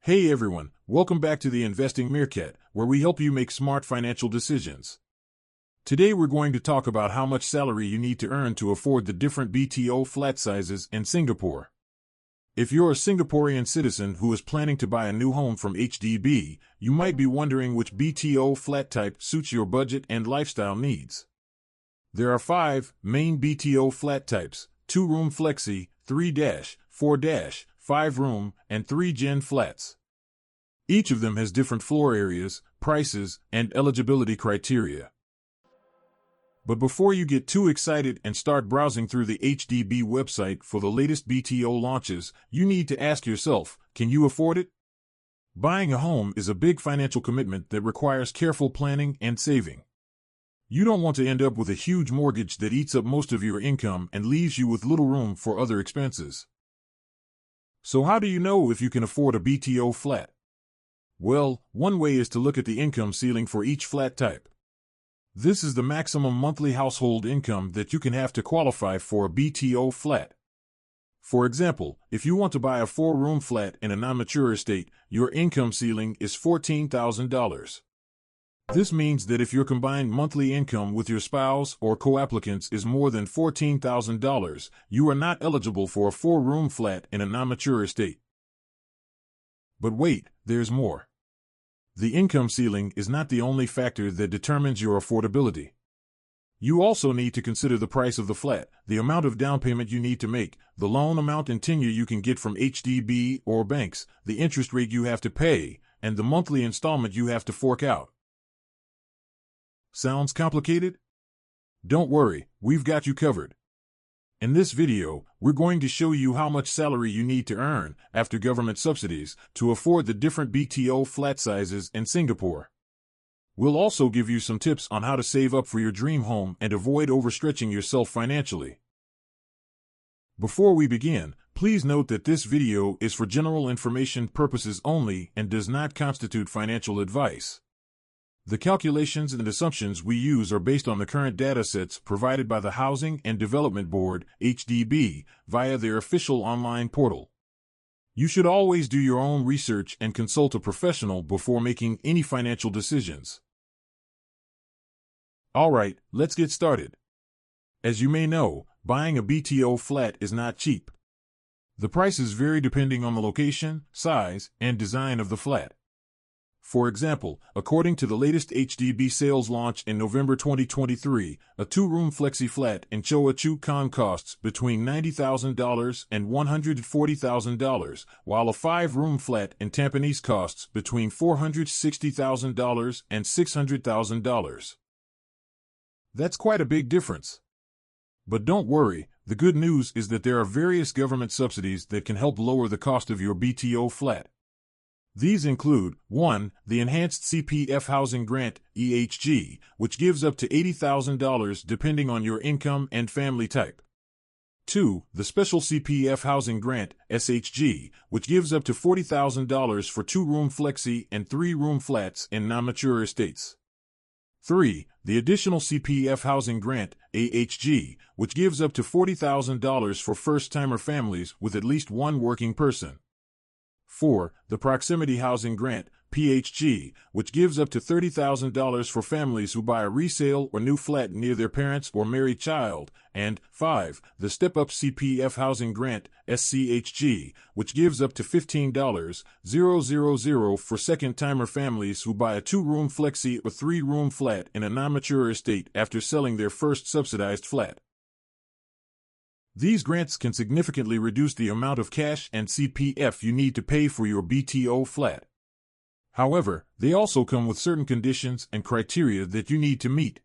Hey everyone, welcome back to the Investing Meerkat, where we help you make smart financial decisions. Today we're going to talk about how much salary you need to earn to afford the different BTO flat sizes in Singapore. If you're a Singaporean citizen who is planning to buy a new home from HDB, you might be wondering which BTO flat type suits your budget and lifestyle needs. There are 5 main BTO flat types: 2-room Flexi, 3-, 4-, 5-room, and 3-gen flats. Each of them has different floor areas, prices, and eligibility criteria. But before you get too excited and start browsing through the HDB website for the latest BTO launches, you need to ask yourself, can you afford it? Buying a home is a big financial commitment that requires careful planning and saving. You don't want to end up with a huge mortgage that eats up most of your income and leaves you with little room for other expenses. So how do you know if you can afford a BTO flat? Well, one way is to look at the income ceiling for each flat type. This is the maximum monthly household income that you can have to qualify for a BTO flat. For example, if you want to buy a 4-room flat in a non-mature estate, your income ceiling is $14,000. This means that if your combined monthly income with your spouse or co-applicants is more than $14,000, you are not eligible for a 4-room flat in a non-mature estate. But wait, there's more. The income ceiling is not the only factor that determines your affordability. You also need to consider the price of the flat, the amount of down payment you need to make, the loan amount and tenure you can get from HDB or banks, the interest rate you have to pay, and the monthly installment you have to fork out. Sounds complicated? Don't worry, we've got you covered. In this video, we're going to show you how much salary you need to earn, after government subsidies, to afford the different BTO flat sizes in Singapore. We'll also give you some tips on how to save up for your dream home and avoid overstretching yourself financially. Before we begin, please note that this video is for general information purposes only and does not constitute financial advice. The calculations and assumptions we use are based on the current datasets provided by the Housing and Development Board, HDB, via their official online portal. You should always do your own research and consult a professional before making any financial decisions. Alright, let's get started. As you may know, buying a BTO flat is not cheap. The prices vary depending on the location, size, and design of the flat. For example, according to the latest HDB sales launch in November 2023, a 2-room Flexi flat in Choa Chu Kang costs between $90,000 and $140,000, while a 5-room flat in Tampines costs between $460,000 and $600,000. That's quite a big difference. But don't worry, the good news is that there are various government subsidies that can help lower the cost of your BTO flat. These include, 1. The Enhanced CPF Housing Grant, EHG, which gives up to $80,000 depending on your income and family type. 2. The Special CPF Housing Grant, SHG, which gives up to $40,000 for 2-room Flexi and 3-room flats in non-mature estates. 3. The Additional CPF Housing Grant, AHG, which gives up to $40,000 for first-timer families with at least one working person. 4. The Proximity Housing Grant, PHG, which gives up to $30,000 for families who buy a resale or new flat near their parents or married child. And 5. The Step-Up CPF Housing Grant, SCHG, which gives up to $15,000 for second-timer families who buy a 2-room Flexi or 3-room flat in a non-mature estate after selling their first subsidized flat. These grants can significantly reduce the amount of cash and CPF you need to pay for your BTO flat. However, they also come with certain conditions and criteria that you need to meet.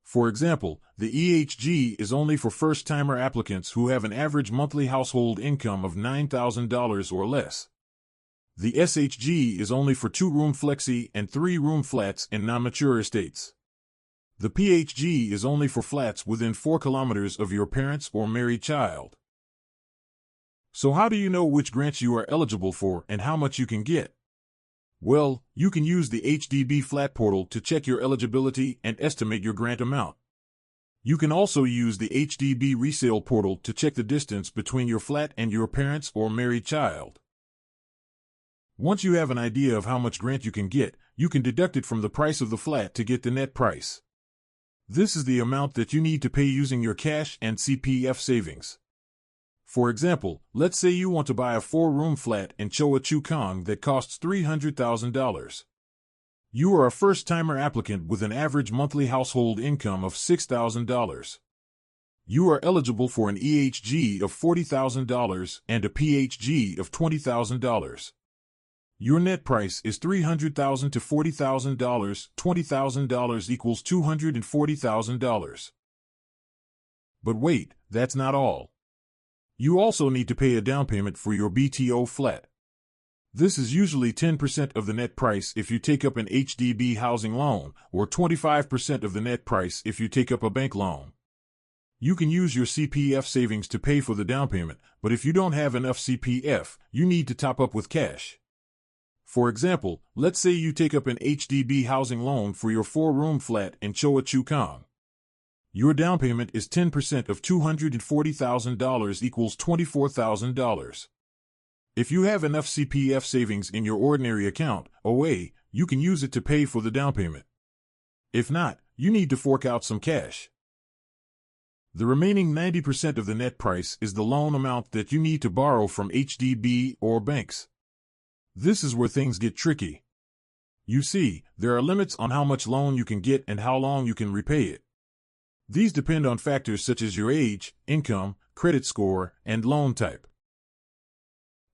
For example, the EHG is only for first-timer applicants who have an average monthly household income of $9,000 or less. The SHG is only for 2-room Flexi and 3-room flats in non-mature estates. The PHG is only for flats within 4 kilometers of your parents or married child. So how do you know which grants you are eligible for and how much you can get? Well, you can use the HDB flat portal to check your eligibility and estimate your grant amount. You can also use the HDB resale portal to check the distance between your flat and your parents or married child. Once you have an idea of how much grant you can get, you can deduct it from the price of the flat to get the net price. This is the amount that you need to pay using your cash and CPF savings. For example, let's say you want to buy a 4-room flat in Choa that costs $300,000. You are a first-timer applicant with an average monthly household income of $6,000. You are eligible for an EHG of $40,000 and a PHG of $20,000. Your net price is $300,000 to $40,000. $20,000 equals $240,000. But wait, that's not all. You also need to pay a down payment for your BTO flat. This is usually 10% of the net price if you take up an HDB housing loan, or 25% of the net price if you take up a bank loan. You can use your CPF savings to pay for the down payment, but if you don't have enough CPF, you need to top up with cash. For example, let's say you take up an HDB housing loan for your 4-room flat in Choa. Your down payment is 10% of $240,000 equals $24,000. If you have enough CPF savings in your ordinary account, OA, you can use it to pay for the down payment. If not, you need to fork out some cash. The remaining 90% of the net price is the loan amount that you need to borrow from HDB or banks. This is where things get tricky. You see, there are limits on how much loan you can get and how long you can repay it. These depend on factors such as your age, income, credit score, and loan type.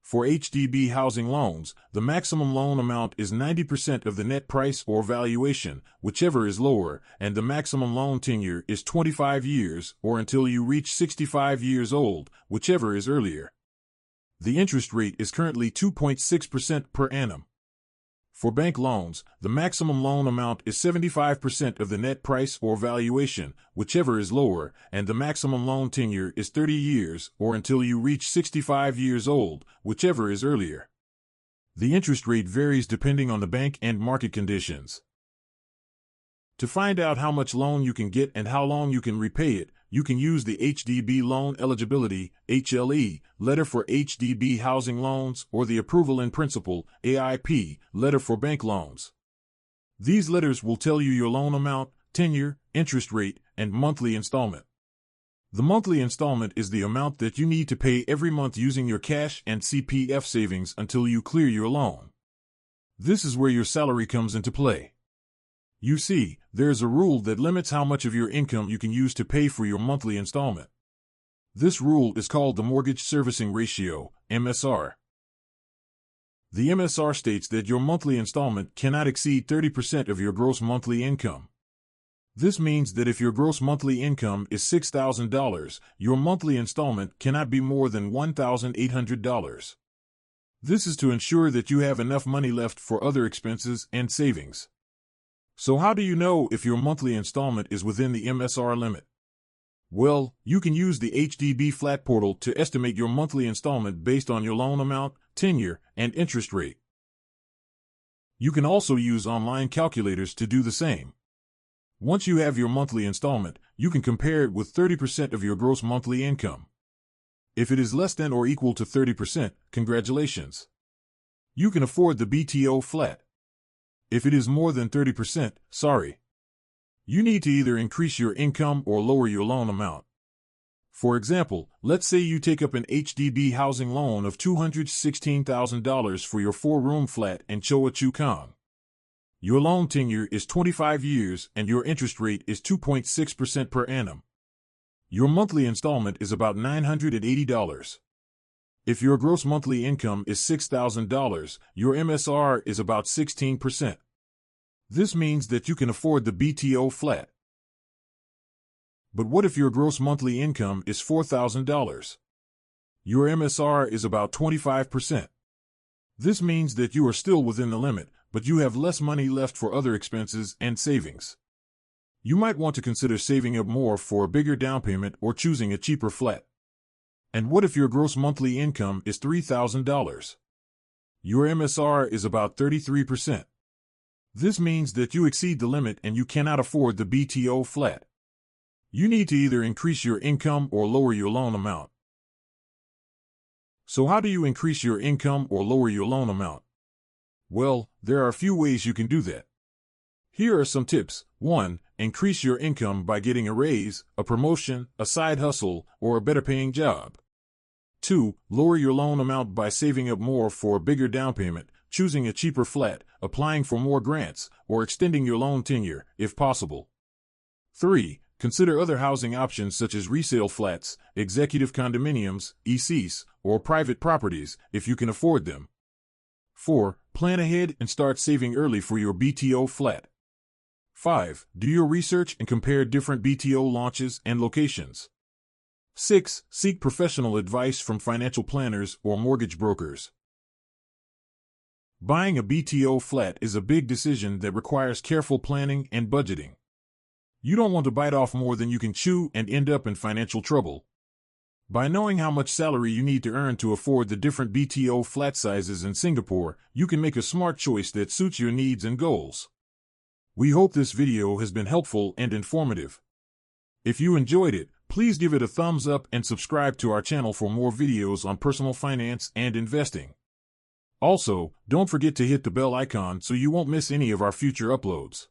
For HDB housing loans, the maximum loan amount is 90% of the net price or valuation, whichever is lower, and the maximum loan tenure is 25 years or until you reach 65 years old, whichever is earlier. The interest rate is currently 2.6% per annum. For bank loans, the maximum loan amount is 75% of the net price or valuation, whichever is lower, and the maximum loan tenure is 30 years or until you reach 65 years old, whichever is earlier. The interest rate varies depending on the bank and market conditions. To find out how much loan you can get and how long you can repay it, you can use the HDB Loan Eligibility (HLE) letter for HDB housing loans or the Approval in Principle (AIP) letter for bank loans. These letters will tell you your loan amount, tenure, interest rate, and monthly installment. The monthly installment is the amount that you need to pay every month using your cash and CPF savings until you clear your loan. This is where your salary comes into play. You see, there is a rule that limits how much of your income you can use to pay for your monthly installment. This rule is called the Mortgage Servicing Ratio, MSR. The MSR states that your monthly installment cannot exceed 30% of your gross monthly income. This means that if your gross monthly income is $6,000, your monthly installment cannot be more than $1,800. This is to ensure that you have enough money left for other expenses and savings. So how do you know if your monthly installment is within the MSR limit? Well, you can use the HDB Flat Portal to estimate your monthly installment based on your loan amount, tenure, and interest rate. You can also use online calculators to do the same. Once you have your monthly installment, you can compare it with 30% of your gross monthly income. If it is less than or equal to 30%, congratulations. You can afford the BTO flat. If it is more than 30%, sorry. You need to either increase your income or lower your loan amount. For example, let's say you take up an HDB housing loan of $216,000 for your 4-room flat in Choa. Your loan tenure is 25 years and your interest rate is 2.6% per annum. Your monthly installment is about $980. If your gross monthly income is $6,000, your MSR is about 16%. This means that you can afford the BTO flat. But what if your gross monthly income is $4,000? Your MSR is about 25%. This means that you are still within the limit, but you have less money left for other expenses and savings. You might want to consider saving up more for a bigger down payment or choosing a cheaper flat. And what if your gross monthly income is $3,000? Your MSR is about 33%. This means that you exceed the limit and you cannot afford the BTO flat. You need to either increase your income or lower your loan amount. So how do you increase your income or lower your loan amount? Well, there are a few ways you can do that. Here are some tips. 1. Increase your income by getting a raise, a promotion, a side hustle, or a better paying job. 2. Lower your loan amount by saving up more for a bigger down payment, choosing a cheaper flat, applying for more grants, or extending your loan tenure, if possible. 3. Consider other housing options such as resale flats, executive condominiums, ECs, or private properties, if you can afford them. 4. Plan ahead and start saving early for your BTO flat. 5. Do your research and compare different BTO launches and locations. 6. Seek professional advice from financial planners or mortgage brokers. Buying a BTO flat is a big decision that requires careful planning and budgeting. You don't want to bite off more than you can chew and end up in financial trouble. By knowing how much salary you need to earn to afford the different BTO flat sizes in Singapore, you can make a smart choice that suits your needs and goals. We hope this video has been helpful and informative. If you enjoyed it, please give it a thumbs up and subscribe to our channel for more videos on personal finance and investing. Also, don't forget to hit the bell icon so you won't miss any of our future uploads.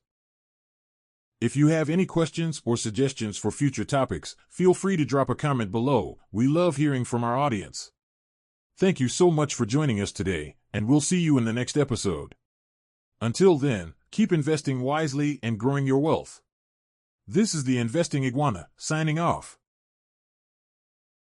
If you have any questions or suggestions for future topics, feel free to drop a comment below. We love hearing from our audience. Thank you so much for joining us today, and we'll see you in the next episode. Until then, keep investing wisely and growing your wealth. This is the Investing Iguana, signing off.